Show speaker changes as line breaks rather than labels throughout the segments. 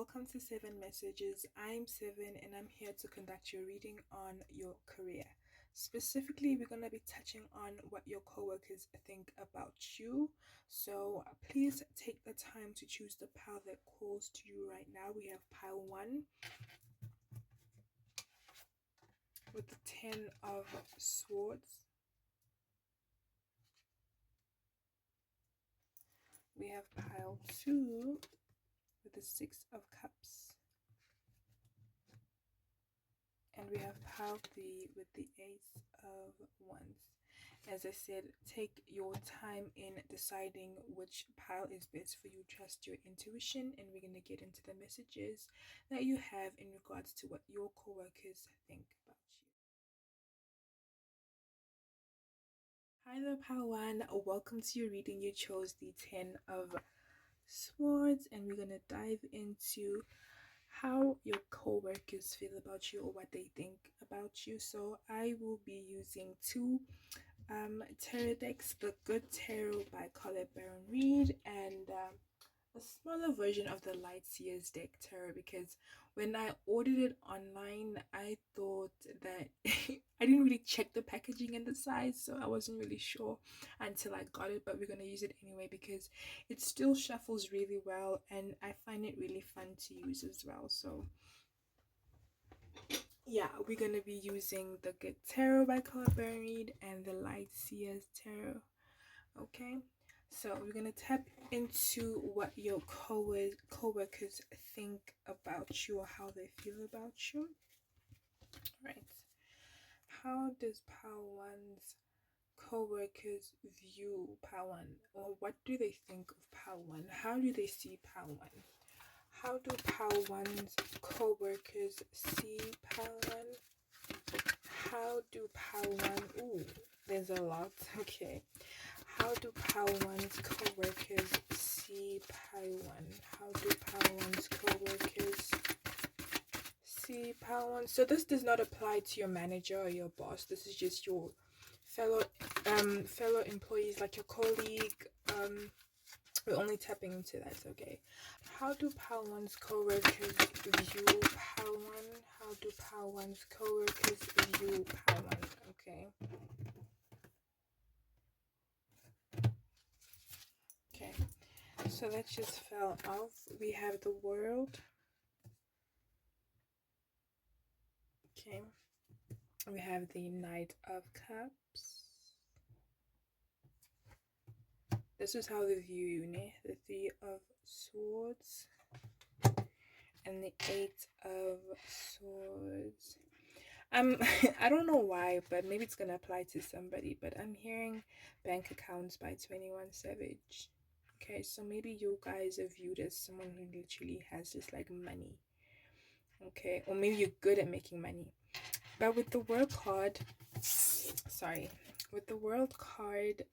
welcome to Seven Messages. I'm Seven and I'm here to conduct your reading on your career. Specifically, we're going to be touching on what your coworkers think about you. So please take the time to choose the pile that calls to you right now. We have pile 1 with the 10 of Swords. We have pile 2 with the 6 of Cups. And we have pile 3 with the Ace of Wands. As I said, take your time in deciding which pile is best for you. Trust your intuition, and we're going to get into the messages that you have in regards to what your coworkers think about you. Hi there, pile 1. Welcome to your reading. You chose the 10 of Swords, and we're going to dive into how your co-workers feel about you or what they think about you. So I will be using two tarot decks, the Good Tarot by Colette Baron Reed and a smaller version of the Light Seers deck tarot, because when I ordered it online I thought that I didn't really check the packaging and the size, so I wasn't really sure until I got it, but we're going to use it anyway because it still shuffles really well and I find it really fun to use as well. So yeah, we're going to be using the Good Tarot by Colette Baron Reed and the Light Seers tarot. Okay, so we're going to tap into what your co-workers think about you or how they feel about you. Right. How does pile 1's co-workers view pile 1, or what do they think of pile 1? How do they see pile 1? How do pile 1's co-workers see pile 1? How do pile 1... Ooh, there's a lot. Okay. How do pile 1's co-workers see pile 1? How do pile 1's co-workers see pile 1? So this does not apply to your manager or your boss. This is just your fellow employees, like your colleague. We're only tapping into that, okay? How do pile 1's co-workers view pile 1? How do pile 1's co-workers view pile 1? Okay. Okay, so that just fell off. We have the World. Okay, we have the Knight of Cups. This is how they view you, ne? The 3 of Swords and the 8 of Swords. I don't know why, but maybe it's gonna apply to somebody, but I'm hearing Bank Accounts by 21 Savage. Okay, so maybe you guys are viewed as someone who literally has just like money. Okay, or maybe you're good at making money. But with the World card, with the World card,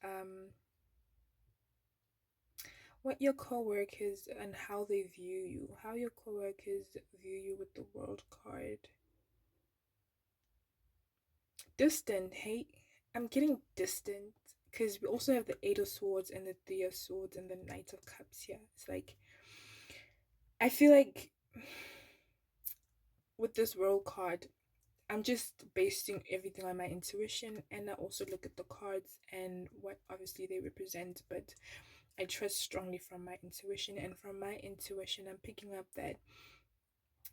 what your co-workers and how they view you, how your co-workers view you with the World card. Distant, hey, I'm getting distant because we also have the 8 of Swords and the 3 of Swords and the Knight of Cups here. It's like, I feel like with this World card, I'm just basing everything on my intuition, and I also look at the cards and what obviously they represent, but I trust strongly from my intuition, and from my intuition I'm picking up that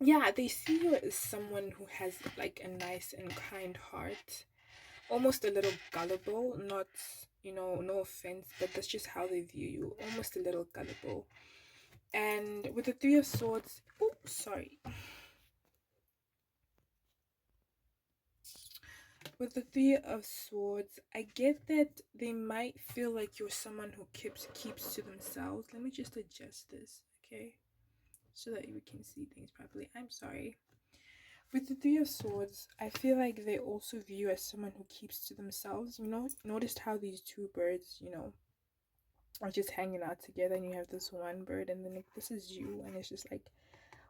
yeah, they see you as someone who has like a nice and kind heart, almost a little gullible, not, you know, no offense, but that's just how they view you, almost a little gullible. And with the 3 of Swords, with the 3 of Swords, I get that they might feel like you're someone who keeps to themselves. Let me just adjust this, okay, so that we can see things properly. I'm sorry. With the 3 of Swords, I feel like they also view you as someone who keeps to themselves. You know, noticed how these two birds, you know, are just hanging out together, and you have this one bird, and then like, this is you, and it's just like,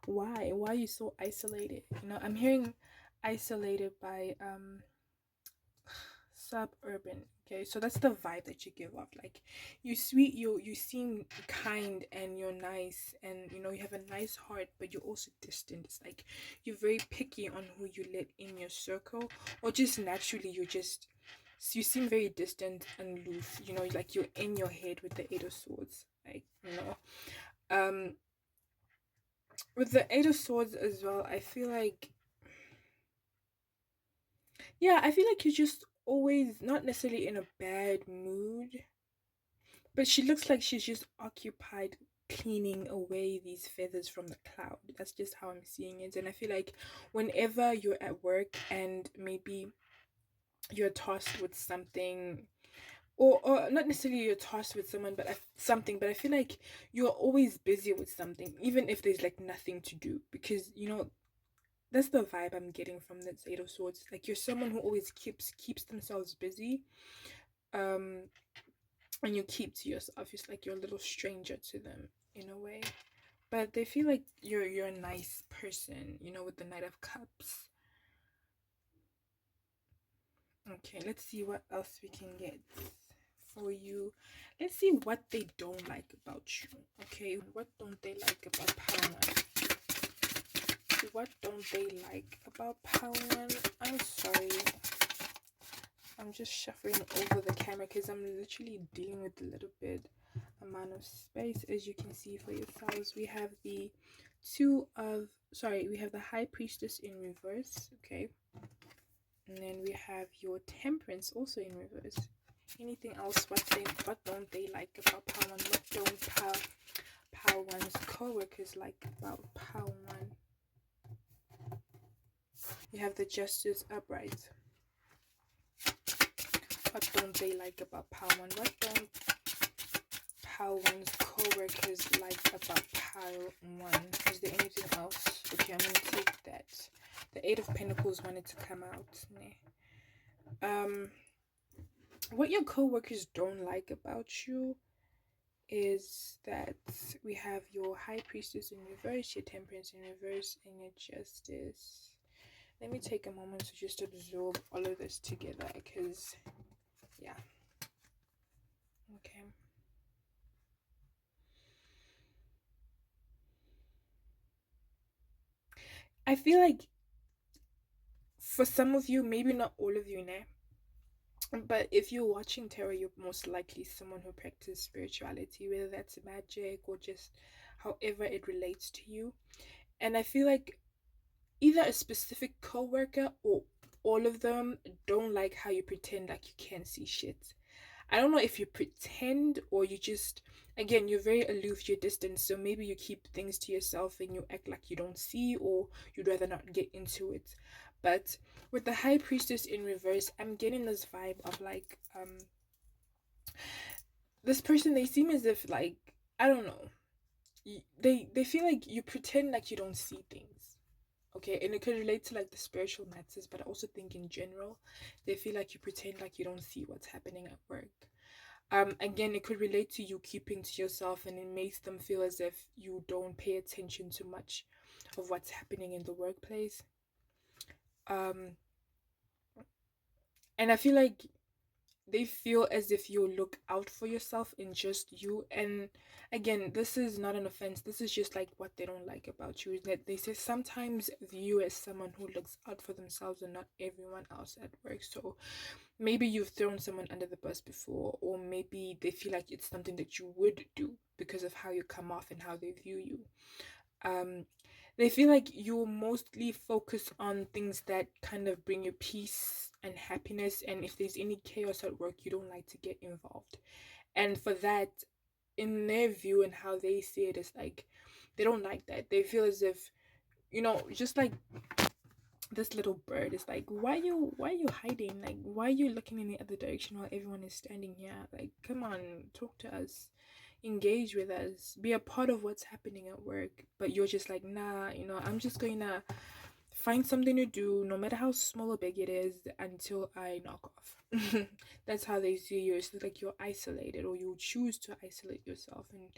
why are you so isolated? You know, I'm hearing isolated by suburban. Okay, so that's the vibe that you give off. Like, you sweet, you seem kind, and you're nice, and you have a nice heart, but you're also distant. It's like you're very picky on who you let in your circle, or just naturally you seem very distant and loose. Like you're in your head with the Eight of Swords. Like, with the Eight of Swords as well, I feel like, yeah, I feel like you're just always not necessarily in a bad mood, but she looks like she's just occupied cleaning away these feathers from the cloud. That's just how I'm seeing it. And I feel like whenever you're at work and maybe you're tasked with something, or not necessarily you're tasked with someone, but something, but I feel like you're always busy with something, even if there's like nothing to do, because that's the vibe I'm getting from this Eight of Swords. Like, you're someone who always keeps themselves busy, um, and you keep to yourself. It's like you're a little stranger to them in a way, but they feel like you're a nice person. With the Knight of Cups. Okay, let's see what else we can get for you. Let's see what they don't like about you. Okay, what don't they like about Power? What don't they like about Power? I'm sorry. I'm just shuffling over the camera because I'm literally dealing with a little bit amount of space. As you can see for yourselves, we have the we have the High Priestess in reverse. Okay, and then we have your Temperance also in reverse. Anything else? What don't they like about Power One? What don't Power One's co-workers like about Power One? You have the Justice upright. What don't they like about Power One? What don't Power One's co-workers like about Power One? Is there anything else? Okay, I'm gonna take that. The Eight of Pentacles wanted to come out. What your co-workers don't like about you is that we have your High Priestess in reverse, your Temperance in reverse, and your Justice. Let me take a moment to just absorb all of this together, because yeah. Okay. I feel like for some of you, maybe not all of you, but if you're watching tarot, you're most likely someone who practices spirituality, whether that's magic or just however it relates to you. And I feel like either a specific coworker or all of them don't like how you pretend like you can't see shit. I don't know if you pretend or you just, again, you're very aloof, you're distant, so maybe you keep things to yourself and you act like you don't see, or you'd rather not get into it. But with the High Priestess in reverse, I'm getting this vibe of like, this person, they seem as if, like, I don't know, they feel like you pretend like you don't see things. Okay, and it could relate to like the spiritual matters, but I also think in general, they feel like you pretend like you don't see what's happening at work. Again, it could relate to you keeping to yourself, and it makes them feel as if you don't pay attention to much of what's happening in the workplace. Um, and I feel like they feel as if you look out for yourself and just you. And again, this is not an offense, this is just like what they don't like about you, is that they say sometimes view as someone who looks out for themselves and not everyone else at work. So maybe you've thrown someone under the bus before, or maybe they feel like it's something that you would do because of how you come off and how they view you. um they feel like you mostly focus on things that kind of bring you peace and happiness, and if there's any chaos at work, you don't like to get involved. And for that, in their view and how they see it, is like they don't like that. They feel as if, just like this little bird is like, why you hiding? Like, why are you looking in the other direction while everyone is standing here? Like, come on, talk to us, engage with us, be a part of what's happening at work. But you're just like, nah, I'm just going to find something to do, no matter how small or big it is, until I knock off. That's how they see you. It's like you're isolated, or you choose to isolate yourself and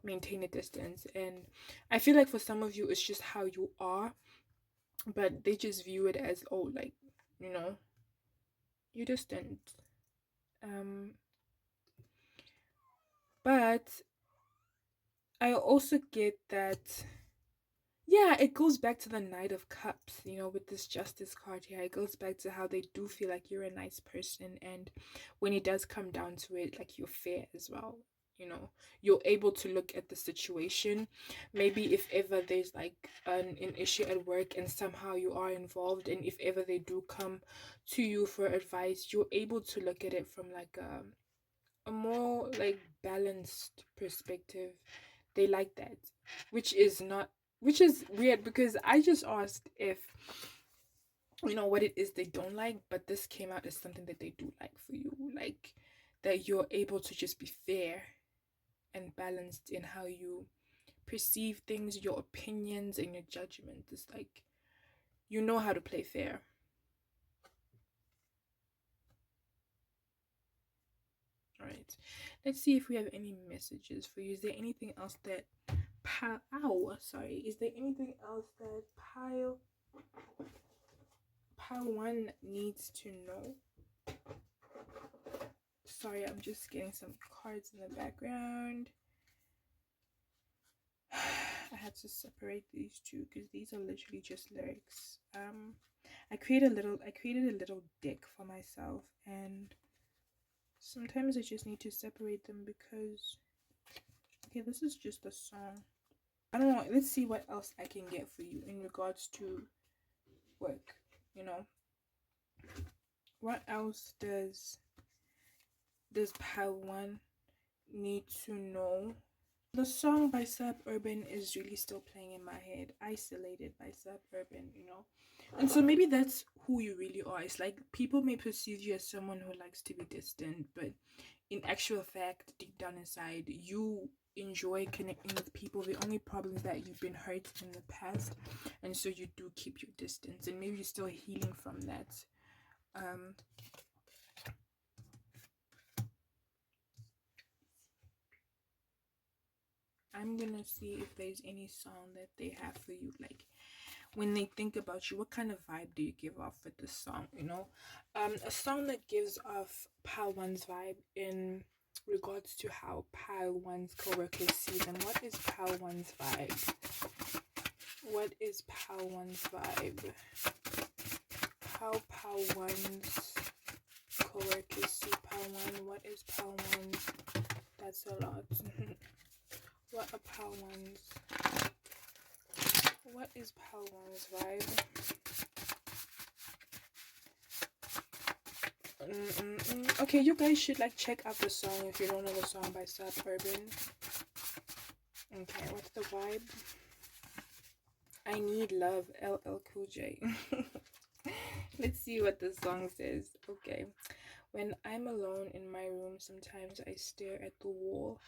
maintain a distance. And I feel like for some of you, it's just how you are, but they just view it as, oh, like, you know you're distant. But I also get that, yeah, it goes back to the Knight of Cups, with this Justice card here. It goes back to how they do feel like you're a nice person, and when it does come down to it, like, you're fair as well. You're able to look at the situation. Maybe if ever there's like an issue at work and somehow you are involved, and if ever they do come to you for advice, you're able to look at it from like a more like balanced perspective. They like that, which is not which is weird, because I just asked if what it is they don't like, but this came out as something that they do like for you, like that you're able to just be fair and balanced in how you perceive things, your opinions and your judgment. It's like you know how to play fair. All right, let's see if we have any messages for you. Is there anything else that is there anything else that pile one needs to know? Sorry, I'm just getting some cards in the background. I had to separate these two because these are literally just lyrics. I created a little deck for myself, and sometimes I just need to separate them because, okay, this is just a song. I don't know. Let's see what else I can get for you in regards to work. What else does pile one need to know? The song by Suburban is really still playing in my head. Isolated by Suburban, And so maybe that's who you really are. It's like people may perceive you as someone who likes to be distant, but in actual fact, deep down inside, you enjoy connecting with people. The only problem is that you've been hurt in the past, and so you do keep your distance, and maybe you're still healing from that. I'm gonna see if there's any song that they have for you, like when they think about you, what kind of vibe do you give off with this song? A song that gives off pile one's vibe in regards to how pile one's coworkers see them. What is pile one's vibe? What is pile one's vibe? How pile one's coworkers see pile one. What is pile one's? That's a lot. What are pile one's? What is pile one's vibe? Okay, you guys should like check out the song if you don't know the song by Suburban. Okay, what's the vibe? I Need Love, LL Cool J. Let's see what the song says. Okay. When I'm alone in my room, sometimes I stare at the wall,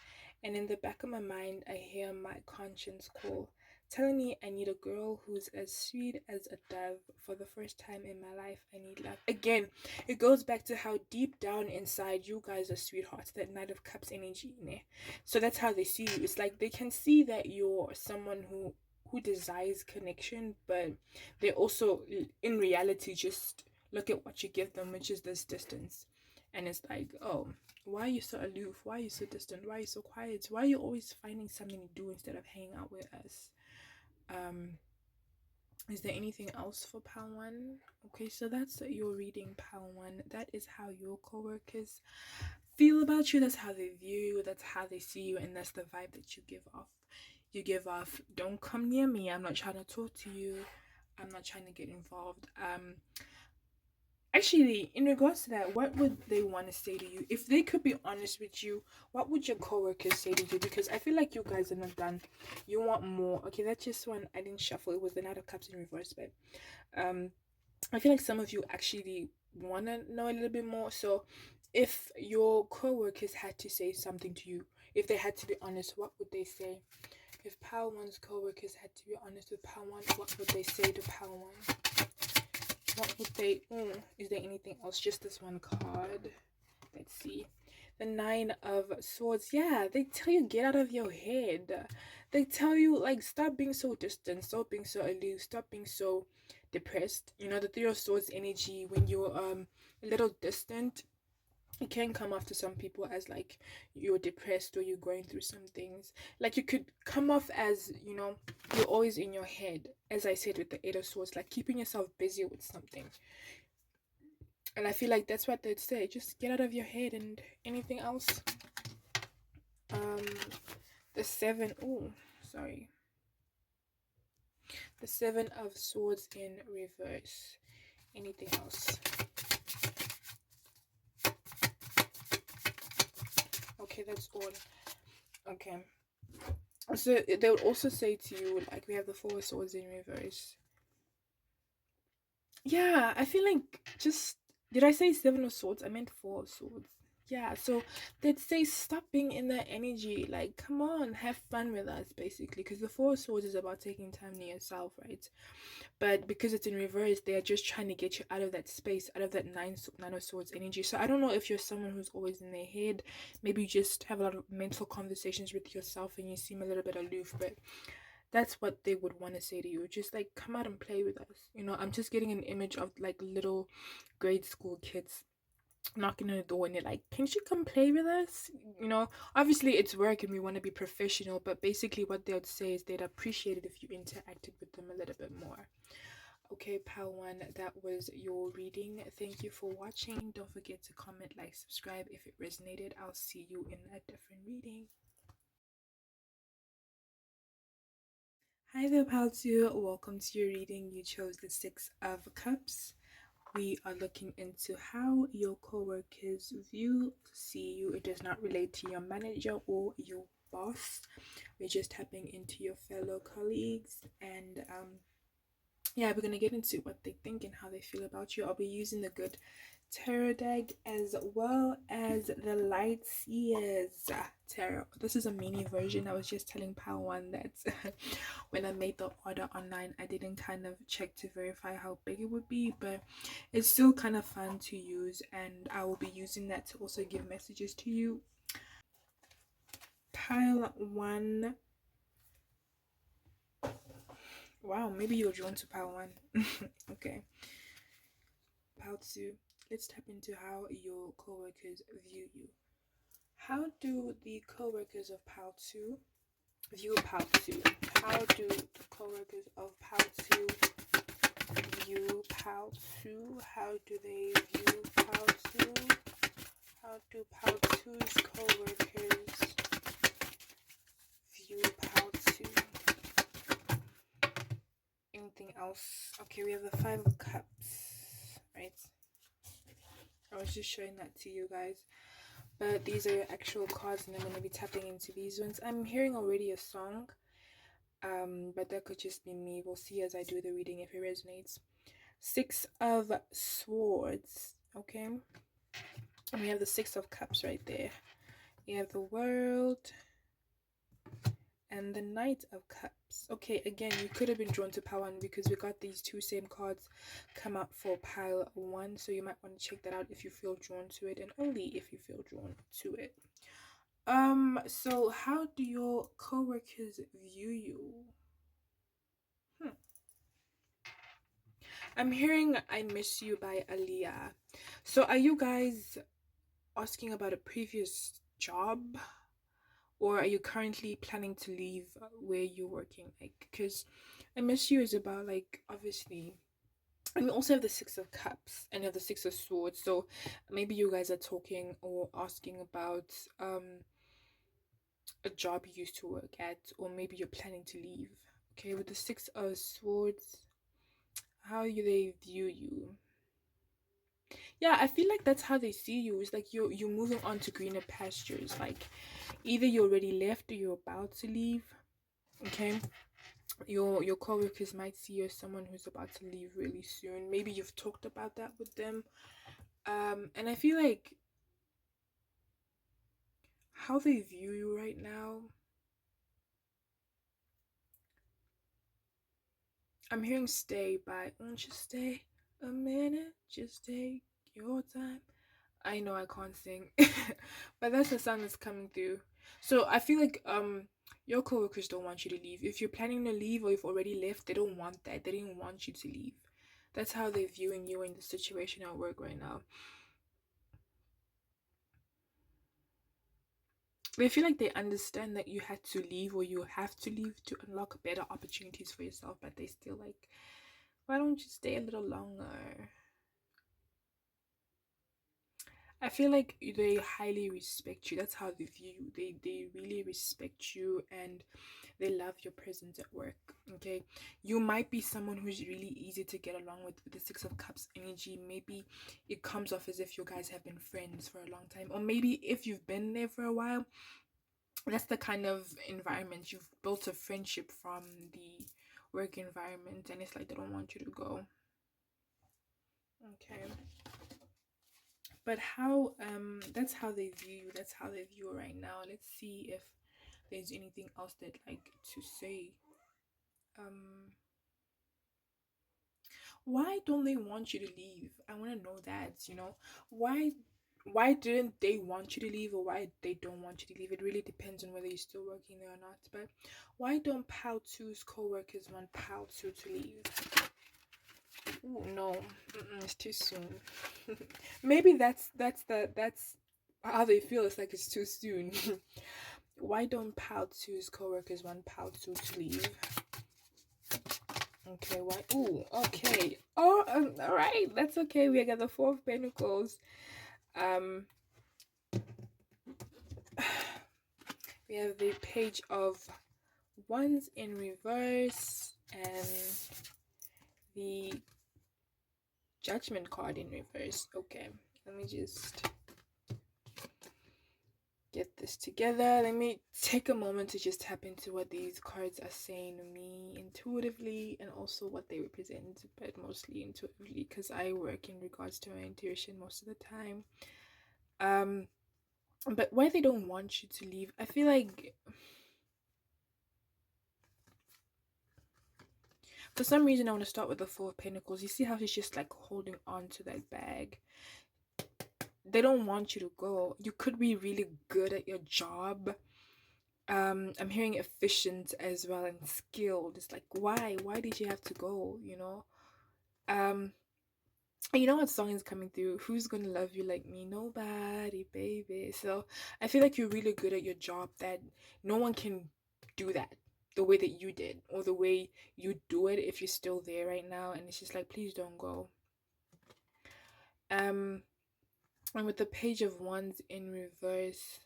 and in the back of my mind, I hear my conscience call, telling me I need a girl who's as sweet as a dove. For the first time in my life, I need love. Again, it goes back to how deep down inside you guys are sweethearts, that Knight of Cups energy. So that's how they see you. It's like they can see that you're someone who desires connection, but they also, in reality, just look at what you give them, which is this distance. And it's like, oh, why are you so aloof? Why are you so distant? Why are you so quiet? Why are you always finding something to do instead of hanging out with us? Is there anything else for pile one? Okay, so that's your reading, pile one. That is how your coworkers feel about you. That's how they view you. That's how they see you, and that's the vibe that you give off. You give off, don't come near me. I'm not trying to talk to you. I'm not trying to get involved. Actually, in regards to that, what would they want to say to you? If they could be honest with you, what would your coworkers say to you? Because I feel like you guys are not done. You want more. Okay, that's just one I didn't shuffle. It was the Knight of Cups in reverse, but I feel like some of you actually want to know a little bit more. So if your coworkers had to say something to you, if they had to be honest, what would they say? If Pal One's coworkers had to be honest with Pal One, what would they say to Pal One? What would they... is there anything else? Just this one card. Let's see. The Nine of Swords. Yeah, they tell you get out of your head. They tell you, like, stop being so distant. Stop being so aloof. Stop being so depressed. You know, the Three of Swords energy, when you're a little distant, it can come off to some people as like you're depressed or you're going through some things. Like you could come off as, you know, you're always in your head, as I said with the Eight of Swords, like keeping yourself busy with something. And I feel like that's what they'd say, just get out of your head. And anything else? um the seven, oh sorry, the Seven of Swords in reverse. Anything else? Okay, that's all. Okay, so they would also say to you, like, we have the Four of Swords in reverse. Yeah, I feel like, just, did I say Seven of Swords? I meant Four of Swords. Yeah, so they'd say stop being in that energy. Like, come on, have fun with us, basically. Because the Four of Swords is about taking time to yourself, right? But because it's in reverse, they are just trying to get you out of that space, out of that nine of Swords energy. So I don't know if you're someone who's always in their head. Maybe you just have a lot of mental conversations with yourself and you seem a little bit aloof, but that's what they would want to say to you. Just like, come out and play with us. You know, I'm just getting an image of like little grade school kids knocking on the door and they're like, can you come play with us? You know, obviously it's work and we want to be professional, but basically what they would say is they'd appreciate it if you interacted with them a little bit more. Okay, pal one, that was your reading. Thank you for watching. Don't forget to comment, like, subscribe if it resonated. I'll see you in a different reading. Hi there, pal two. Welcome to your reading. You chose the Six of Cups. We are looking into how your coworkers see you. It does not relate to your manager or your boss. We're just tapping into your fellow colleagues, and yeah, we're gonna get into what they think and how they feel about you. I'll be using the good tarot deck as well as the light seers tarot. This is a mini version. I was just telling Pal One that when I made the order online, I didn't kind of check to verify how big it would be, but it's still kind of fun to use, and I will be using that to also give messages to you. Pile one. Wow, maybe you're drawn to pile one. Okay. Pile two. Let's tap into how your coworkers view you. How do the coworkers of pile two view pile two? How do the coworkers of pile two view pile two? How do they view pile two? How do pile two's coworkers view pile two? Anything else? Okay, we have the Five of Cups, right? I was just showing that to you guys. But these are your actual cards, and I'm going to be tapping into these ones. I'm hearing already a song, but that could just be me. We'll see as I do the reading if it resonates. Six of Swords, okay? And we have the Six of Cups right there. You have the World and the Knight of Cups. Okay, again, you could have been drawn to pile one because we got these two same cards come out for pile one, so you might want to check that out if you feel drawn to it, and only if you feel drawn to it. So how do your coworkers view you? I'm hearing I Miss You by Aaliyah. So are you guys asking about a previous job, or are you currently planning to leave where you're working? Like, because I Miss You is about, like, obviously, and we also have the Six of Cups and you have the Six of Swords, so maybe you guys are talking or asking about a job you used to work at, or maybe you're planning to leave. Okay, with the Six of Swords, how do they view you? Yeah, I feel like that's how they see you. It's like you're moving on to greener pastures. Like, either you already left or you're about to leave. Okay, your coworkers might see you as someone who's about to leave really soon. Maybe you've talked about that with them. And I feel like how they view you right now, I'm hearing Stay by Won't You Stay a Minute, Just Take Your Time. I know I can't sing, but that's the song that's coming through. So I feel like your coworkers don't want you to leave. If you're planning to leave or you've already left, they don't want that. They didn't want you to leave. That's how they're viewing you in the situation at work right now. They feel like they understand that you had to leave or you have to leave to unlock better opportunities for yourself, but they still like, why don't you stay a little longer? I feel like they highly respect you. That's how they view you. They really respect you and they love your presence at work. Okay. You might be someone who's really easy to get along with the Six of Cups energy. Maybe it comes off as if you guys have been friends for a long time. Or maybe if you've been there for a while, that's the kind of environment you've built a friendship from the work environment and it's like they don't want you to go. Okay. But how that's how they view you, that's how they view you right now. Let's see if there's anything else they'd like to say. um why don't they want you to leave? I want to know that, why didn't they want you to leave or why they don't want you to leave? It really depends on whether you're still working there or not. But why don't pal two's co-workers want pal two to leave? Ooh, no. It's too soon. Maybe that's how they feel. It's like it's too soon. Why don't pal two's co-workers want pal two to leave? Okay, why? Ooh, okay. Oh, all right. That's okay. We got the Four of Pentacles. Um, we have the Page of Wands in reverse and the Judgment card in reverse. Okay, let me just get this together. Let me take a moment to just tap into what these cards are saying to me intuitively and also what they represent, but mostly intuitively because I work in regards to my intuition most of the time. But why they don't want you to leave, I feel like for some reason I want to start with the Four of Pentacles. You see how she's just like holding on to that bag. They don't want you to go. You could be really good at your job. I'm hearing efficient as well and skilled. It's like, why did you have to go, um you know what song is coming through? Who's gonna love you like me? Nobody, baby. So I feel like you're really good at your job, that no one can do that the way that you did or the way you do it if you're still there right now. And it's just like, please don't go. um and with the Page of Wands in reverse,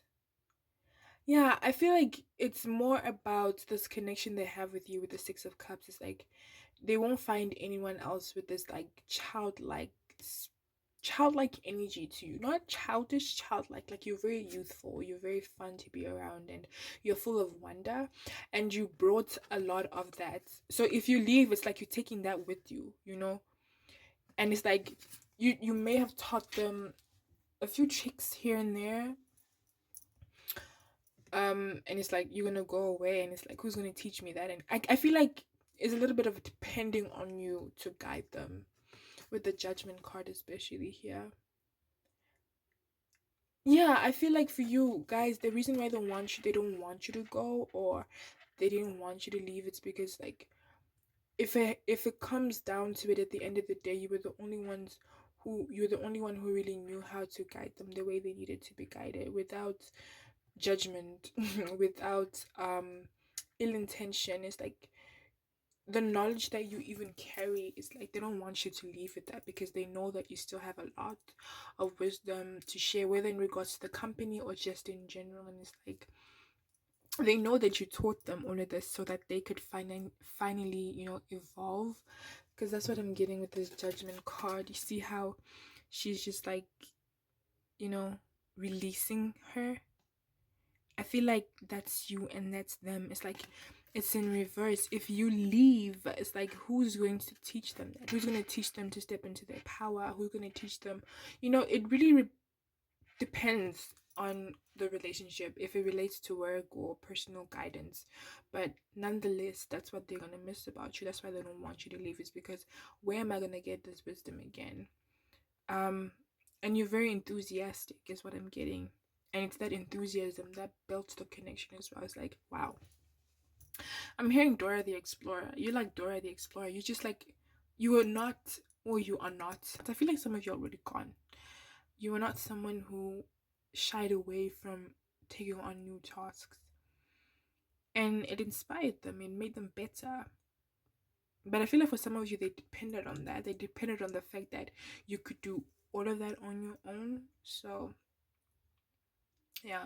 yeah, I feel like it's more about this connection they have with you with the Six of Cups. It's like they won't find anyone else with this like childlike energy to you. Not childish, childlike. Like you're very youthful, you're very fun to be around, and you're full of wonder, and you brought a lot of that. So if you leave, it's like you're taking that with you. And it's like you may have taught them a few tricks here and there, and it's like you're gonna go away and it's like, who's gonna teach me that? And I feel like it's a little bit of depending on you to guide them with the Judgment card, especially here. Yeah, I feel like for you guys, the reason why they don't want you to go, or they didn't want you to leave, it's because like if it comes down to it, at the end of the day, you're the only one who really knew how to guide them the way they needed to be guided, without judgment, without ill intention. It's like the knowledge that you even carry is like they don't want you to leave with that, because they know that you still have a lot of wisdom to share, whether in regards to the company or just in general. And it's like they know that you taught them all of this so that they could finally evolve, because that's what I'm getting with this Judgment card. You see how she's just like releasing her. I feel like that's you and that's them. It's like it's in reverse. If you leave, it's like, who's going to teach them that? Who's going to teach them to step into their power? Who's going to teach them? It really depends on the relationship, if it relates to work or personal guidance. But nonetheless, that's what they're going to miss about you. That's why they don't want you to leave, is because where am I going to get this wisdom again? And you're very enthusiastic is what I'm getting. And it's that enthusiasm that builds the connection as well. It's like, wow. I'm hearing Dora the Explorer. You're like Dora the Explorer. You just like, you are not or you are not. I feel like some of you are already gone. You are not someone who shied away from taking on new tasks. And it inspired them, it made them better. But I feel like for some of you, they depended on that. They depended on the fact that you could do all of that on your own. So, yeah.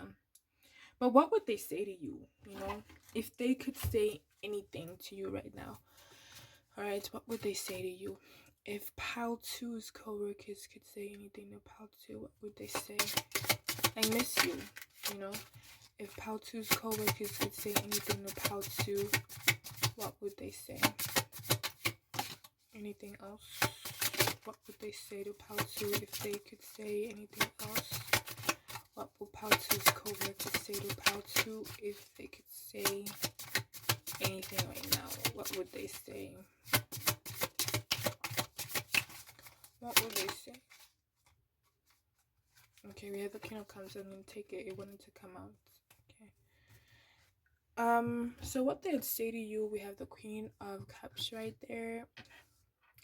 But what would they say to you? You know, if they could say anything to you right now, all right, what would they say to you? If Pal 2's coworkers could say anything to Pal 2, what would they say? I miss you, you know? If Pal 2's coworkers could say anything to Pal 2, what would they say? Anything else? What would they say to Pal 2 if they could say anything else? What would Pal 2's coworkers say to Pal 2 if they could say anything right now? What would they say? What would they say? Okay, we have the King of Cups. I'm gonna take it. It wanted to come out. Okay. So what they'd say to you, we have the Queen of Cups right there.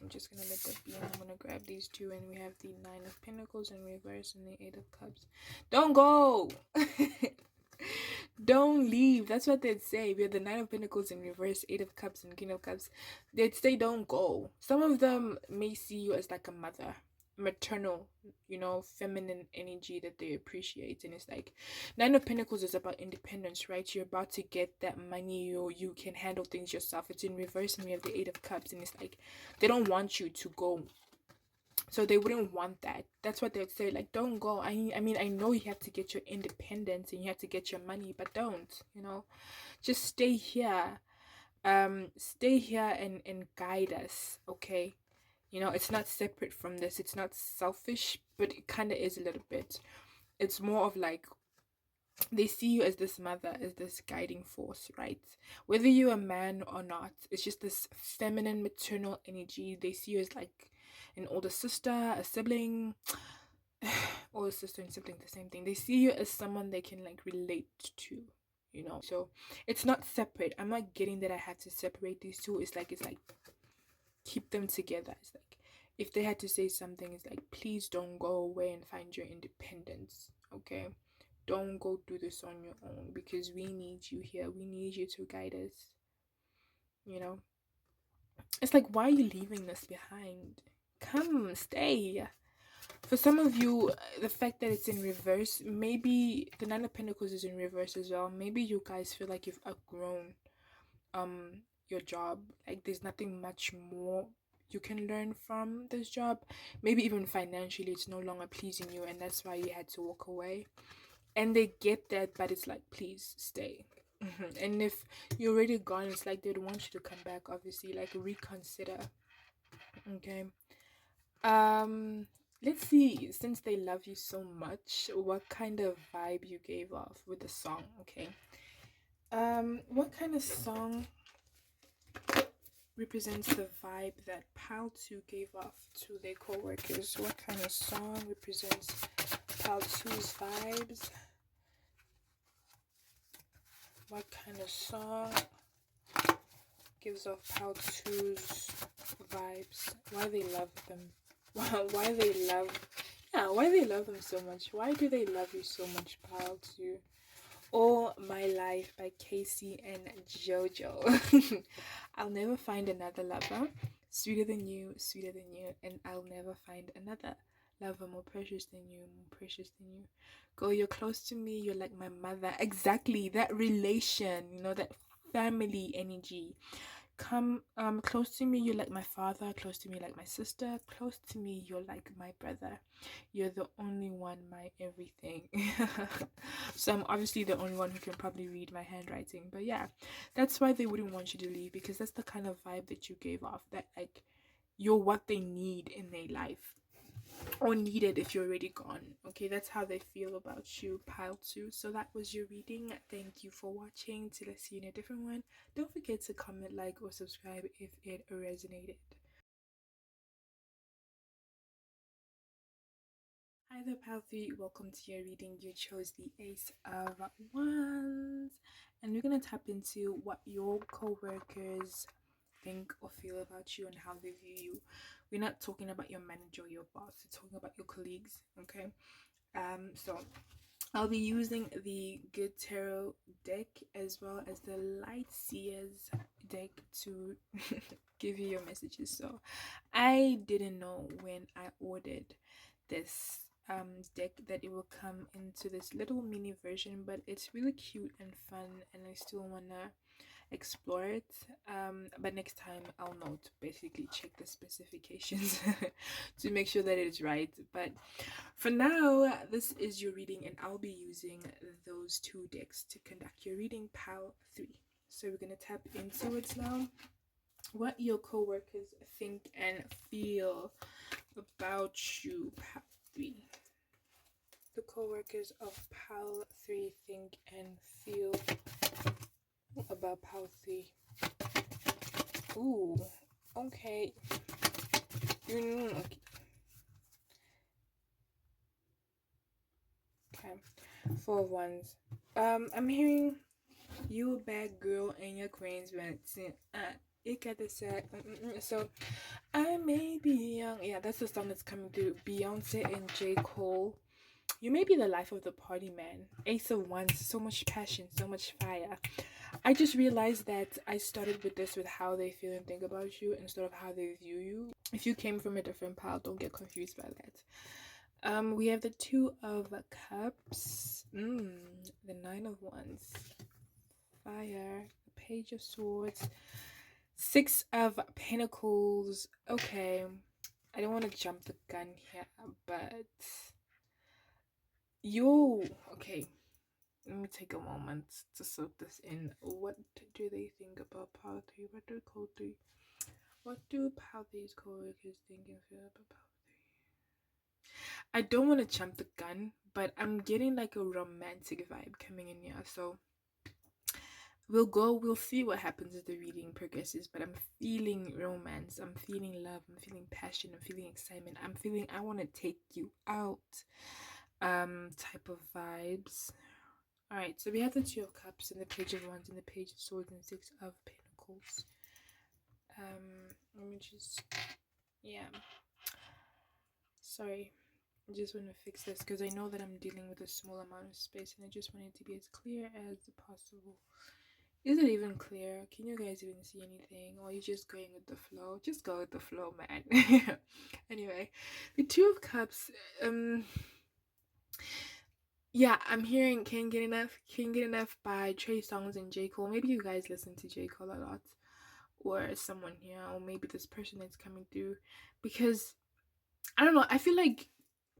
I'm just gonna let that be, and I'm gonna grab these two, and we have the Nine of Pentacles in reverse and the Eight of Cups. Don't go. Don't leave. That's what they'd say. We have the Nine of Pentacles in reverse, Eight of Cups and King of Cups. They'd say don't go. Some of them may see you as like a mother, maternal, you know, feminine energy that they appreciate. And it's like Nine of Pentacles is about independence, right? You're about to get that money, you can handle things yourself. It's in reverse, and we have the Eight of Cups, and it's like they don't want you to go. So they wouldn't want that. That's what they'd say, like, don't go. I mean, I know you have to get your independence and you have to get your money, but don't, you know, just stay here. Stay here and guide us, okay? You know, it's not separate from this. It's not selfish, but it kind of is a little bit. It's more of like they see you as this mother, as this guiding force, right? Whether you're a man or not, it's just this feminine maternal energy. They see you as like an older sister, a sibling. Older sister and sibling, the same thing. They see you as someone they can like relate to, you know. So it's not separate. I'm not getting that I have to separate these two. It's like keep them together. It's like if they had to say something, it's like, please don't go away and find your independence, okay? Don't go do this on your own, because we need you here. We need you to guide us, you know? It's like, why are you leaving this behind? Come, stay. For some of you, the fact that it's in reverse, maybe the Nine of Pentacles is in reverse as well. Maybe you guys feel like you've outgrown your job. Like there's nothing much more you can learn from this job. Maybe even financially it's no longer pleasing you, and that's why you had to walk away. And they get that, but it's like, please stay. And if you're already gone, it's like they'd want you to come back, obviously, like reconsider. Okay. Let's see, since they love you so much, what kind of vibe you gave off with the song, okay? What kind of song represents the vibe that Pal 2 gave off to their co-workers? What kind of song represents Pal 2's vibes? What kind of song gives off Pal 2's vibes? Why they love them? Why they love them so much? Why do they love you so much, Pal 2? All My Life by Casey and Jojo. I'll never find another lover sweeter than you, and I'll never find another lover more precious than you, more precious than you. Girl, you're close to me, you're like my mother. Exactly, that relation, you know, that family energy. Come close to me, you're like my father. Close to me, like my sister. Close to me, you're like my brother. You're the only one, my everything. So I'm obviously the only one who can probably read my handwriting, but yeah, that's why they wouldn't want you to leave, because that's the kind of vibe that you gave off, that like you're what they need in their life, or needed if you're already gone. Okay, that's how they feel about you, Pile 2. So that was your reading. Thank you for watching. Till I see you in a different one, don't forget to comment, like, or subscribe if it resonated. Hi there, Pile 3. Welcome to your reading. You chose the Ace of Wands, and we're gonna tap into what your co-workers think or feel about you and how they view you. We're not talking about your manager or your boss. We're talking about your colleagues. Okay. So I'll be using the Good Tarot deck as well as the Light Seers deck to give you your messages. So I didn't know when I ordered this deck that it will come into this little mini version, but it's really cute and fun, and I still wanna explore it. But next time I'll know to basically check the specifications to make sure that it's right. But for now, this is your reading, and I'll be using those two decks to conduct your reading, pile 3. So we're gonna tap into it now. What your coworkers think and feel about you, pile 3. The coworkers of pile 3 think and feel about pile 3. Ooh, okay. Okay. Okay. 4 of Wands. I'm hearing you a bad girl and your queens went it got the set. So I may be young. Yeah, that's the song that's coming through. Beyonce and J. Cole. You may be the life of the party, man. Ace of Wands, so much passion, so much fire. I just realized that I started with this with how they feel and think about you instead of how they view you. If you came from a different pile, don't get confused by that. We have the Two of Cups, the Nine of Wands, fire, the Page of Swords, Six of Pentacles. Okay, I don't want to jump the gun here, but okay. Let me take a moment to soak this in. What do they think about Power 3? What do Code 3? What do Power 3's co-workers think and feel about Power 3? I don't want to jump the gun, but I'm getting like a romantic vibe coming in here. So we'll see what happens as the reading progresses. But I'm feeling romance, I'm feeling love, I'm feeling passion, I'm feeling excitement, I'm feeling I want to take you out type of vibes. Alright, so we have the Two of Cups and the Page of Wands and the Page of Swords and Six of Pentacles. Let me just, yeah. Sorry, I just want to fix this because I know that I'm dealing with a small amount of space and I just want it to be as clear as possible. Is it even clear? Can you guys even see anything? Or are you just going with the flow? Just go with the flow, man. Anyway, the Two of Cups, yeah, I'm hearing Can't Get Enough by Trey Songz and J. Cole. Maybe you guys listen to J. Cole a lot, or someone here, or maybe this person that's coming through, because I don't know, I feel like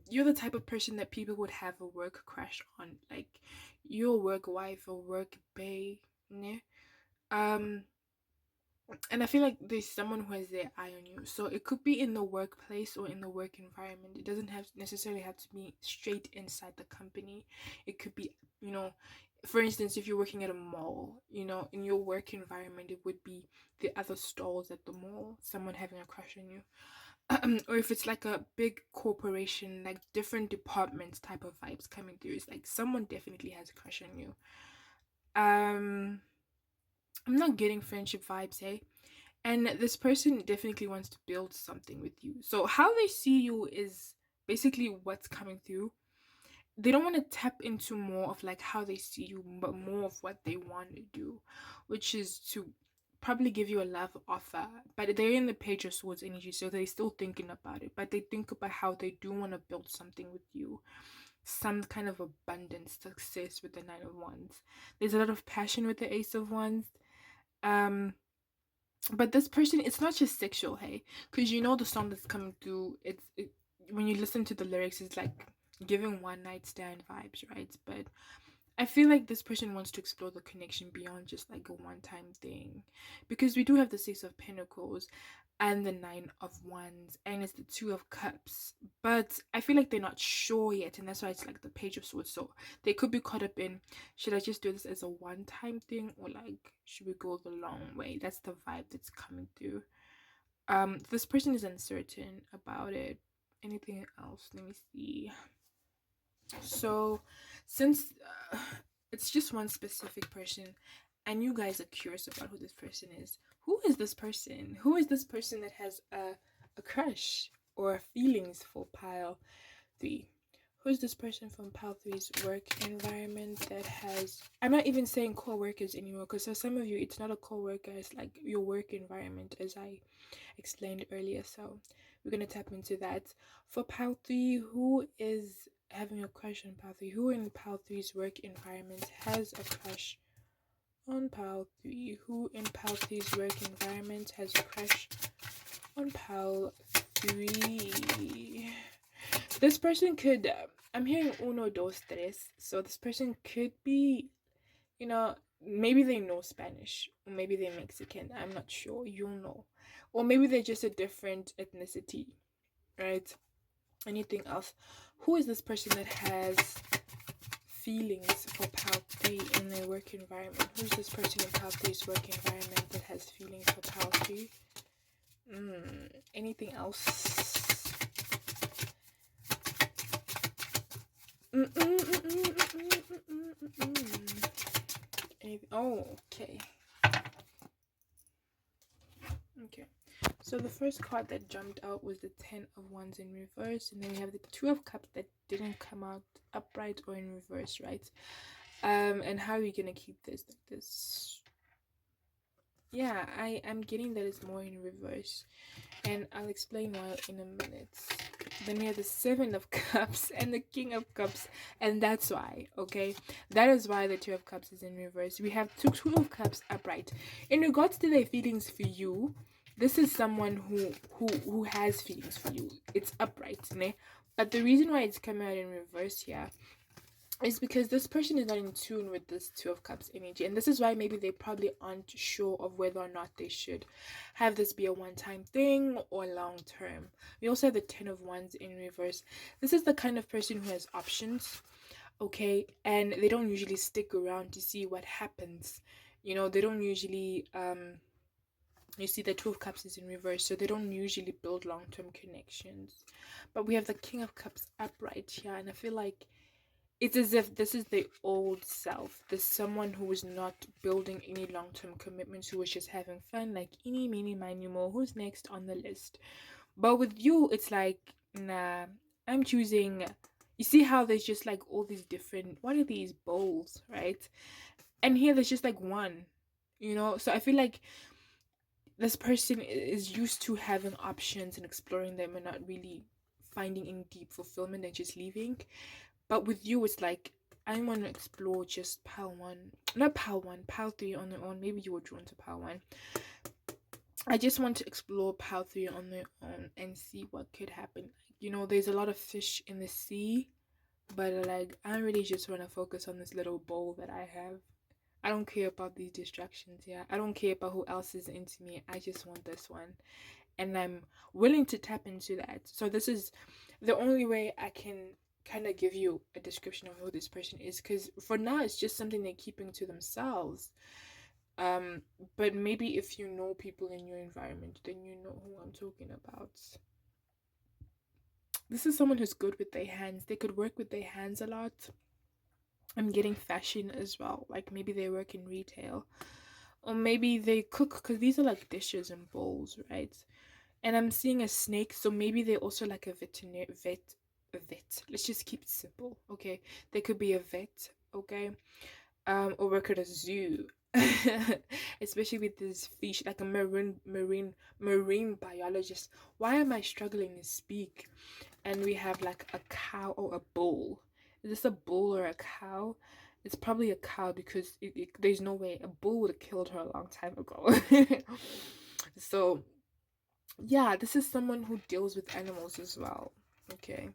you're the type of person that people would have a work crush on, like you're a work wife or work bae, né? And I feel like there's someone who has their eye on you. So it could be in the workplace or in the work environment. It doesn't have necessarily have to be straight inside the company. It could be, for instance, if you're working at a mall, in your work environment, it would be the other stalls at the mall, someone having a crush on you. Or if it's like a big corporation, like different departments type of vibes coming through, it's like someone definitely has a crush on you. I'm not getting friendship vibes, hey? And this person definitely wants to build something with you. So how they see you is basically what's coming through. They don't want to tap into more of like how they see you, but more of what they want to do, which is to probably give you a love offer. But they're in the Page of Swords energy, so they're still thinking about it. But they think about how they do want to build something with you. Some kind of abundance, success with the Nine of Wands. There's a lot of passion with the Ace of Wands. But this person, it's not just sexual, hey, because the song that's coming through, when you listen to the lyrics, it's like giving one night stand vibes, right? But I feel like this person wants to explore the connection beyond just like a one-time thing, because we do have the Six of Pentacles and the Nine of Wands, and it's the Two of Cups, but I feel like they're not sure yet, and that's why it's like the Page of Swords. So they could be caught up in, should I just do this as a one-time thing, or like should we go the long way? That's the vibe that's coming through. This person is uncertain about it. Anything else? Let me see. So since it's just one specific person and you guys are curious about who this person is, who is this person? Who is this person that has a crush or feelings for pile 3? Who's this person from pile three's work environment that has, I'm not even saying co-workers anymore, because for some of you it's not a co-worker, it's like your work environment, as I explained earlier. So we're gonna tap into that. For pile 3, who is having a crush on pile 3? Who in pile three's work environment has a crush on pile 3? Who in pile three's work environment has a crush on pile 3? This person could, I'm hearing uno, dos, tres. So this person could be, maybe they know Spanish, or maybe they're Mexican. I'm not sure. You'll know. Or maybe they're just a different ethnicity, right? Anything else? Who is this person that has feelings for pal 3 in their work environment? Who's this person in pal 3's work environment that has feelings for pal 3? Anything else? Oh, okay. Okay. So the first card that jumped out was the 10 of Wands in reverse, and then we have the 2 of Cups that didn't come out upright or in reverse, right? And how are we gonna keep this like this? Yeah, I'm getting that it's more in reverse, and I'll explain why in a minute. Then we have the 7 of Cups and the King of Cups, and that's why, okay? That is why the 2 of Cups is in reverse. We have 2 of Cups upright. In regards to their feelings for you, this is someone who has feelings for you. It's upright, né? But the reason why it's coming out in reverse here is because this person is not in tune with this 2 of Cups energy, and this is why maybe they probably aren't sure of whether or not they should have this be a one-time thing or long term. We also have the 10 of Wands in reverse. This is the kind of person who has options, okay, and they don't usually stick around to see what happens. They don't usually you see the 2 of Cups is in reverse, so they don't usually build long-term connections. But we have the King of Cups upright here, and I feel like it's as if this is the old self. There's someone who was not building any long-term commitments, who was just having fun, like eeny, meeny, miny, mo. Who's next on the list? But with you, it's like, nah, I'm choosing. You see how there's just like all these different, what are these bowls, right? And here there's just like one, So I feel like this person is used to having options and exploring them and not really finding any deep fulfillment and just leaving. But with you, it's like, I want to explore just pile 1, not pile 1, pile 3 on their own. Maybe you were drawn to pile 1. I just want to explore pile 3 on their own and see what could happen. There's a lot of fish in the sea, but like, I really just want to focus on this little bowl that I have. I don't care about these distractions, yeah. I don't care about who else is into me. I just want this one. And I'm willing to tap into that. So this is the only way I can kind of give you a description of who this person is, because for now it's just something they're keeping to themselves. But maybe if you know people in your environment, then you know who I'm talking about. This is someone who's good with their hands. They could work with their hands a lot. I'm getting fashion as well. Like maybe they work in retail, or maybe they cook, because these are like dishes and bowls, right? And I'm seeing a snake, so maybe they're also like a vet. Let's just keep it simple, okay? They could be a vet, okay? Or work at a zoo. Especially with this fish, like a marine biologist. Why am I struggling to speak? And we have like a cow or a bull. Is this a bull or a cow? It's probably a cow, because there's no way a bull would have killed her a long time ago. So yeah, this is someone who deals with animals as well, okay?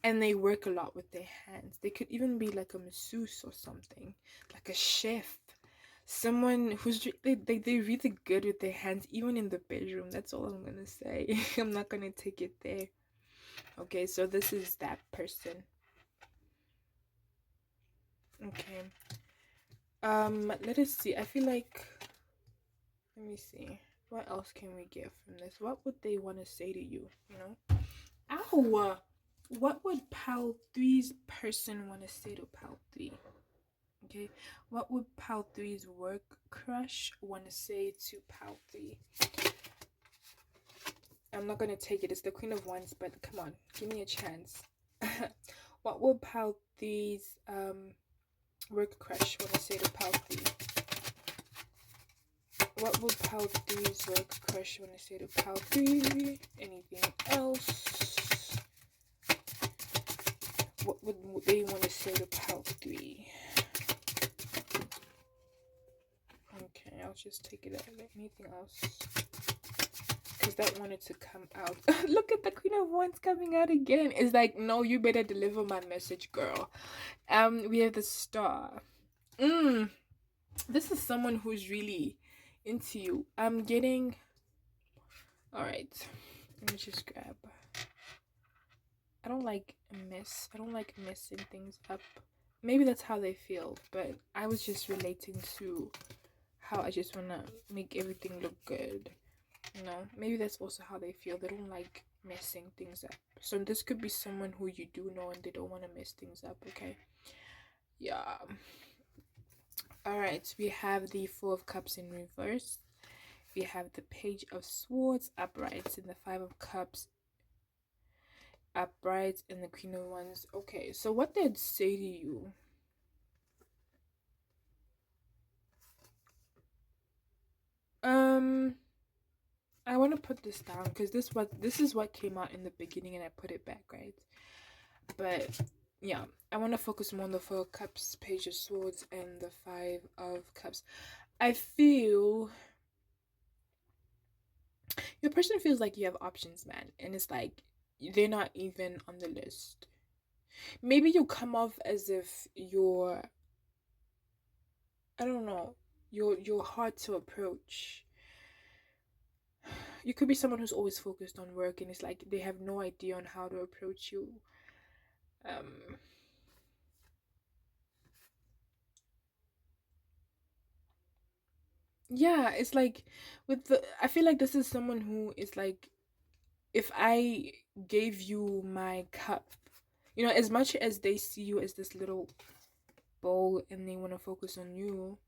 And they work a lot with their hands. They could even be like a masseuse or something, like a chef, someone who's they're really good with their hands, even in the bedroom. That's all I'm gonna say. I'm not gonna take it there. Okay, so this is that person. Okay. Let us see. I feel like, let me see. What else can we get from this? What would they want to say to you, Ow! What would Pal 3's person want to say to Pal 3? Okay, what would pile three's work crush want to say to pile three? I'm not gonna take it. It's the Queen of Wands, but come on, give me a chance. What will pile three's work crush want to say to pile three? What will pile three's work crush want to say to pile three? Anything else? What would they want to say to pile three? Okay, I'll just take it out. Anything else? Because that wanted to come out. Look at the Queen of Wands coming out again. It's like, no, you better deliver my message, girl. We have the Star. This is someone who's really into you. I'm getting. All right, let me just grab. I don't like I don't like messing things up. Maybe that's how they feel, but I was just relating to how I just wanna make everything look good. You know, maybe that's also how they feel. They don't like messing things up. So this could be someone who you do know and they don't want to mess things up, okay? Yeah. Alright, we have the Four of Cups in reverse. We have the Page of Swords upright and the Five of Cups upright and the Queen of Wands. Okay, so what they'd say to you. I want to put this down because this is what came out in the beginning and I put it back, right? But yeah, I want to focus more on the Four of Cups, Page of Swords, and the Five of Cups. I feel your person feels like you have options, man, and it's like they're not even on the list. Maybe you come off as if you're, I don't know, you're hard to approach. You could be someone who's always focused on work, and it's like they have no idea on how to approach you. Um, yeah, it's like with the. I feel like this is someone who is like, if I gave you my cup, you know, as much as they see you as this little bowl and they want to focus on you,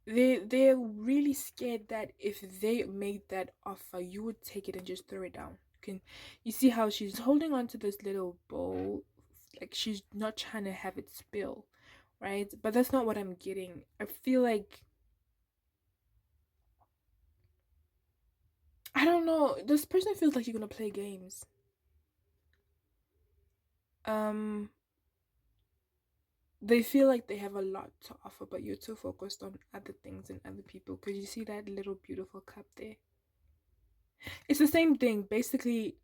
they're really scared that if they made that offer, you would take it and just throw it down. Can you see how she's holding on to this little bowl, like she's not trying to have it spill, right? But that's not what I'm getting. I feel like, I don't know, this person feels like you're gonna play games. Um, they feel like they have a lot to offer, but you're too focused on other things and other people. Because you see that little beautiful cup there? It's the same thing. Basically,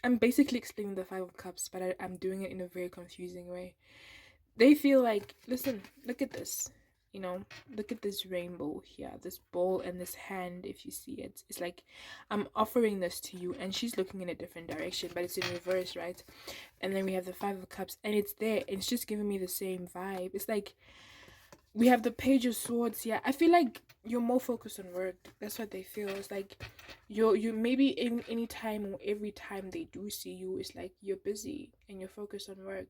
I'm basically explaining the Five of Cups, but I'm doing it in a very confusing way. They feel like, listen, look at this. You know, look at this rainbow here, this bowl and this hand, if you see it. It's like I'm offering this to you, and she's looking in a different direction, but it's in reverse, right? And then we have the Five of Cups, and it's there, and it's just giving me the same vibe. It's like we have the Page of Swords here. I feel like you're more focused on work. That's what they feel. It's like you maybe in any time or every time they do see you, it's like you're busy and you're focused on work.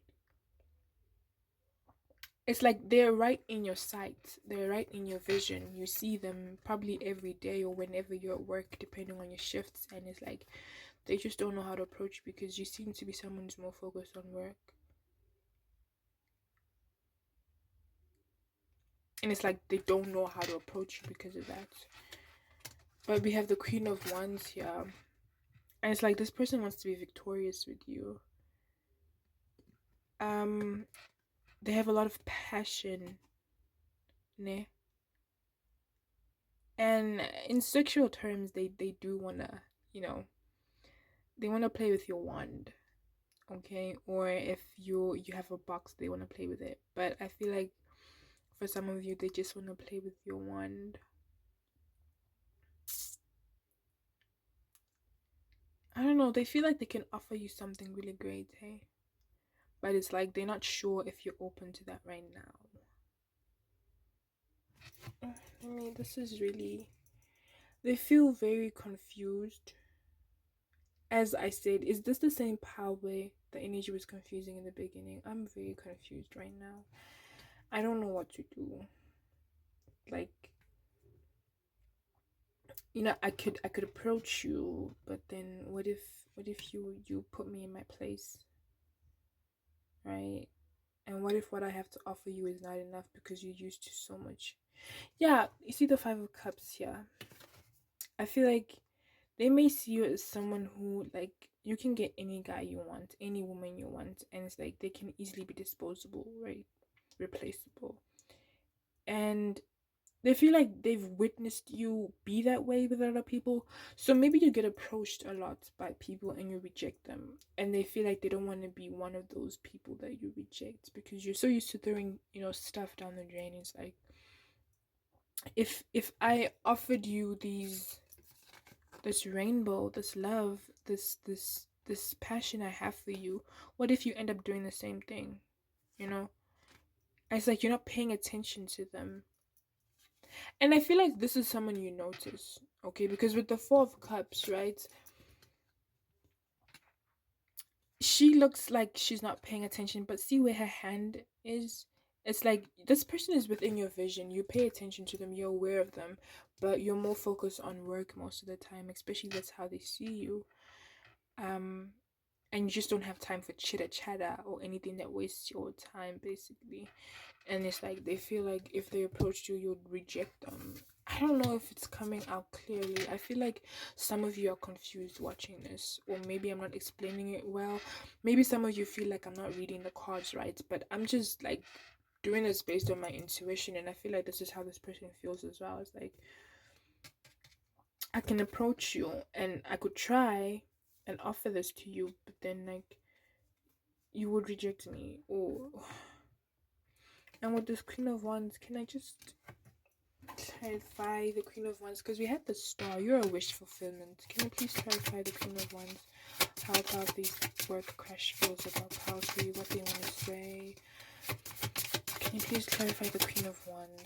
It's like they're right in your sight. They're right in your vision. You see them probably every day or whenever you're at work, depending on your shifts. And it's like they just don't know how to approach you because you seem to be someone who's more focused on work. And it's like they don't know how to approach you because of that. But we have the Queen of Wands here. And it's like this person wants to be victorious with you. Um, they have a lot of passion, ne? And in sexual terms, they do wanna, you know, they wanna play with your wand, okay? Or if you have a box, they wanna play with it. But I feel like for some of you, they just wanna play with your wand. I don't know. They feel like they can offer you something really great, hey? But it's like they're not sure if you're open to that right now. I this is really. They feel very confused. as I said, is this the same power the energy was confusing in the beginning? I'm very confused right now. I don't know what to do. Like, I could approach you, but then what if you put me in my place, right? And what if what I have to offer you is not enough because you're used to so much? Yeah, you see the Five of Cups here. I feel like they may see you as someone who, like, you can get any guy you want, any woman you want, and it's like they can easily be disposable, right? Replaceable. And they feel like they've witnessed you be that way with other people. So maybe you get approached a lot by people and you reject them. And they feel like they don't want to be one of those people that you reject because you're so used to throwing, stuff down the drain. It's like, if I offered you this rainbow, this love, this passion I have for you, what if you end up doing the same thing? You know? It's like you're not paying attention to them. And I feel like this is someone you notice, okay? Because with the Four of Cups, right? She looks like she's not paying attention, but see where her hand is? It's like this person is within your vision. You pay attention to them, you're aware of them, but you're more focused on work most of the time, especially that's how they see you. Um, and you just don't have time for chitter chatter or anything that wastes your time, basically. And it's like they feel like if they approached you, you'd reject them. I don't know if it's coming out clearly. I feel like some of you are confused watching this, or maybe I'm not explaining it well. Maybe some of you feel like I'm not reading the cards right, but I'm just like doing this based on my intuition, and I feel like this is how this person feels as well. It's like I can approach you and I could try and offer this to you, but then like you would reject me. Or and with this Queen of Wands, can I just clarify the Queen of Wands? Because we had the Star. You're a wish fulfillment. Can you please clarify the Queen of Wands? How about these work crash feels about powerfully, what they want to say? Can you please clarify the Queen of Wands?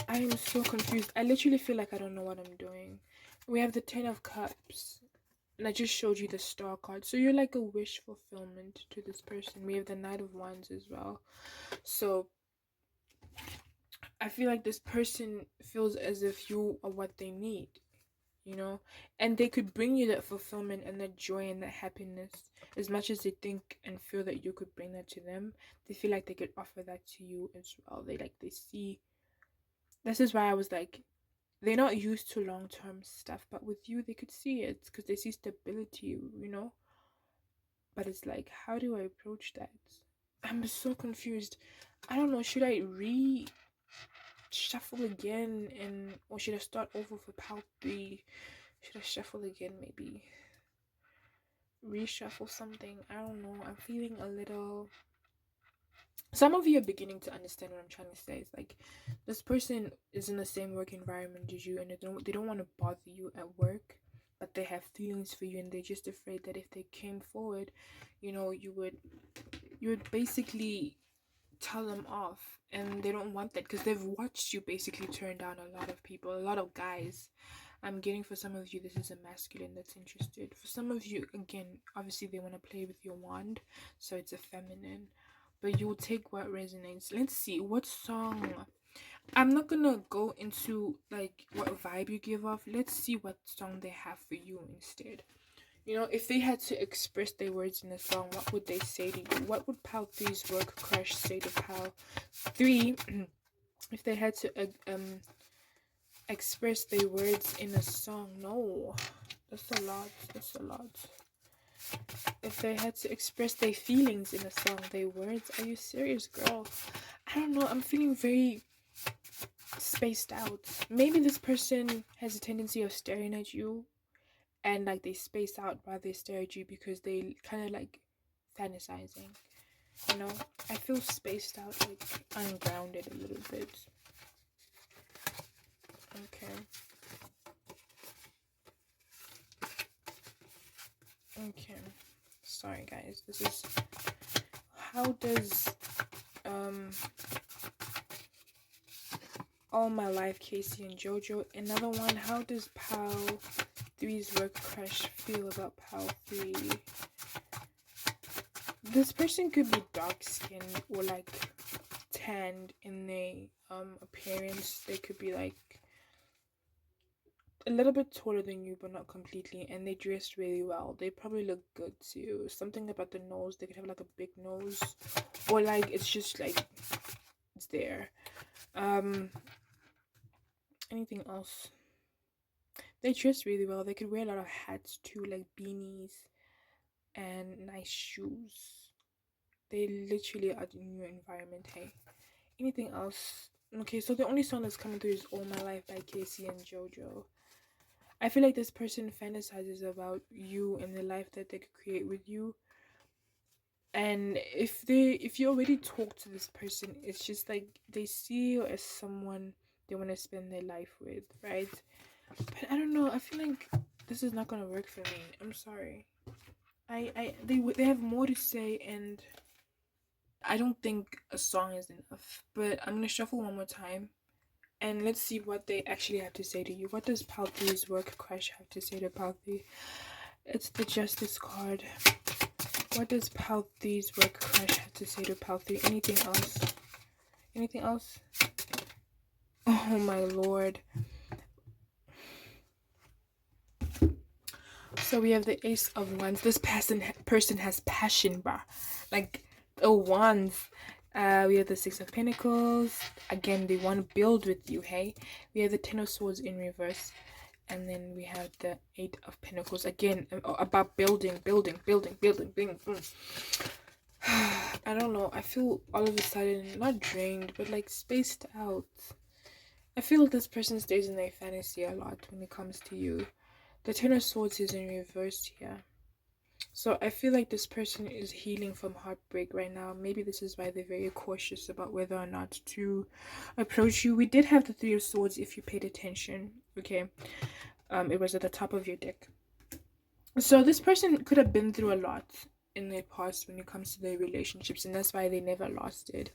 I am so confused. I literally feel like I don't know what I'm doing. We have the Ten of Cups. And I just showed you the Star card. So you're like a wish fulfillment to this person. We have the Knight of Wands as well. So I feel like this person feels as if you are what they need, and they could bring you that fulfillment and that joy and that happiness as much as they think and feel that you could bring that to them. They feel like they could offer that to you as well. They see. This is why I was like, they're not used to long-term stuff, but with you they could see it because they see stability. But it's like, how do I approach that? I'm so confused. I don't know. Should I shuffle again, or should I start over for part 3? Should I shuffle again, maybe reshuffle something? I don't know. I'm feeling a little. Some of you are beginning to understand what I'm trying to say. It's like this person is in the same work environment as you, and they don't want to bother you at work, but they have feelings for you, and they're just afraid that if they came forward, you would basically tell them off, and they don't want that because they've watched you basically turn down a lot of people, a lot of guys. I'm getting, for some of you, this is a masculine that's interested. For some of you, again, obviously they want to play with your wand, so it's a feminine, but you'll take what resonates. Let's see what song. I'm not gonna go into like what vibe you give off. Let's see what song they have for you instead. If they had to express their words in a song, what would they say to you? What would Pal 3's work crush say to Pal 3 if they had to express their words in a song? No, that's a lot. That's a lot. If they had to express their feelings in a song, their words, are you serious, girl? I don't know. I'm feeling very spaced out. Maybe this person has a tendency of staring at you, and like they space out while they stare at you because they kind of like fantasizing. I feel spaced out, like ungrounded a little bit. Okay. Okay. Sorry guys. This is how does All My Life, Casey and Jojo. Another one, how does Pal three's work crush feel about pile three? This person could be dark skinned or like tanned in their appearance. They could be like a little bit taller than you, but not completely, and they dress really well. They probably look good too. Something about the nose, they could have like a big nose, or like it's just like it's there. Anything else? They dress really well. They could wear a lot of hats too, like beanies and nice shoes. They literally are in your environment. Hey, anything else? Okay, so the only song that's coming through is "All My Life" by Casey and JoJo. I feel like this person fantasizes about you and the life that they could create with you. And if you already talk to this person, it's just like they see you as someone they want to spend their life with, right? But I don't know. I feel like this is not gonna work for me. I'm sorry. They have more to say, and I don't think a song is enough. But I'm gonna shuffle one more time, and let's see what they actually have to say to you. What does Palthy's work crush have to say to Palthy? It's the Justice card. What does Palthy's work crush have to say to Palthy? Anything else? Anything else? Oh my lord. So we have the Ace of Wands. This person has passion, bruh. Like the Wands. We have the Six of Pentacles. Again, they want to build with you, hey? We have the Ten of Swords in reverse. And then we have the Eight of Pentacles. Again, about building. I don't know. I feel all of a sudden, not drained, but like spaced out. I feel like this person stays in their fantasy a lot when it comes to you. The Ten of Swords is in reverse here. So I feel like this person is healing from heartbreak right now. Maybe this is why they're very cautious about whether or not to approach you. We did have the Three of Swords if you paid attention. Okay. It was at the top of your deck. So this person could have been through a lot in their past when it comes to their relationships, and that's why they never lost it.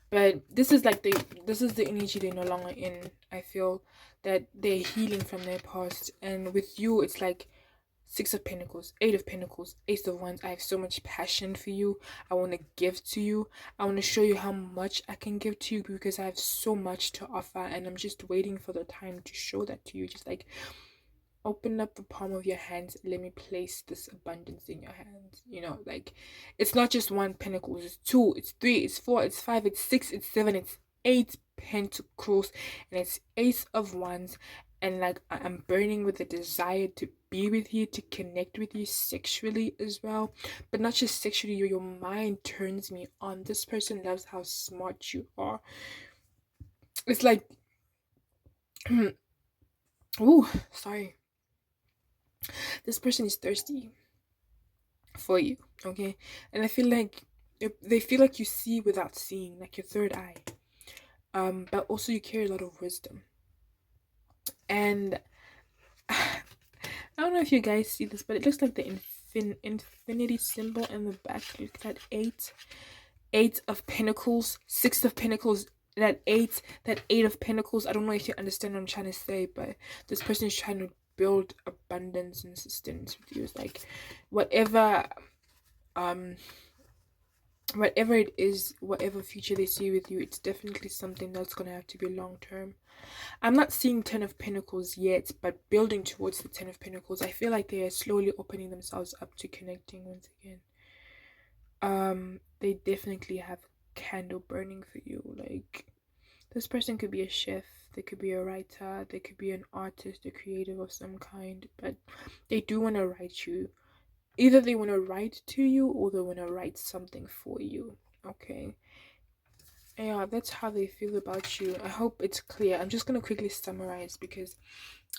But this is like this is the energy they're no longer in. I feel that they're healing from their past, and with you it's like Six of Pentacles, Eight of Pentacles, Ace of Wands. I have so much passion for you. I want to give to you. I want to show you how much I can give to you because I have so much to offer, and I'm just waiting for the time to show that to you. Just like open up the palm of your hands, let me place this abundance in your hands. You know, like it's not just one pentacle, it's two, it's three, it's four, it's five, it's six, it's seven, it's eight pentacles, and it's Ace of Wands. And like I'm burning with the desire to be with you, to connect with you sexually as well, but not just sexually. Your mind turns me on. This person loves how smart you are. It's like oh, sorry, this person is thirsty for you, okay? And I feel like they feel like you see without seeing, like your third eye. But also you carry a lot of wisdom. And I don't know if you guys see this, but it looks like the infinity symbol in the back. Look at eight of Pentacles, Six of Pentacles, that eight of Pentacles. I don't know if you understand what I'm trying to say, but this person is trying to build abundance and sustenance with you. It's like whatever it is, whatever future they see with you, it's definitely something that's gonna have to be long term. I'm not seeing Ten of Pentacles yet, but building towards the Ten of Pentacles. I feel like they are slowly opening themselves up to connecting once again. They definitely have candle burning for you. Like this person could be a chef, they could be a writer, they could be an artist, a creative of some kind, but they do want to write you. Either they want to write to you or they want to write something for you. Okay. Yeah, that's how they feel about you. I hope it's clear. I'm just gonna quickly summarize because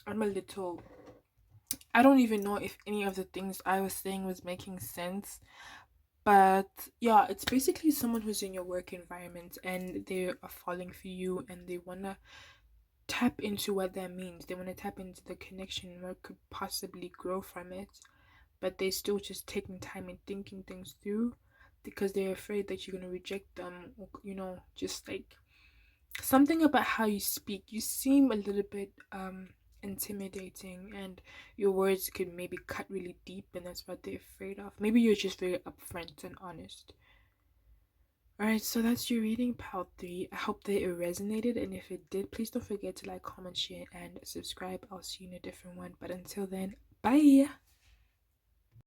I'm a little, I don't even know if any of the things I was saying was making sense. But yeah, it's basically someone who's in your work environment and they are falling for you and they wanna tap into what that means. They wanna tap into the connection and what could possibly grow from it. But they're still just taking time and thinking things through because they're afraid that you're gonna reject them, or just like something about how you speak. You seem a little bit intimidating, and your words could maybe cut really deep, and that's what they're afraid of. Maybe you're just very upfront and honest. Alright, so that's your reading, part 3. I hope that it resonated, and if it did, please don't forget to like, comment, share, and subscribe. I'll see you in a different one. But until then, bye!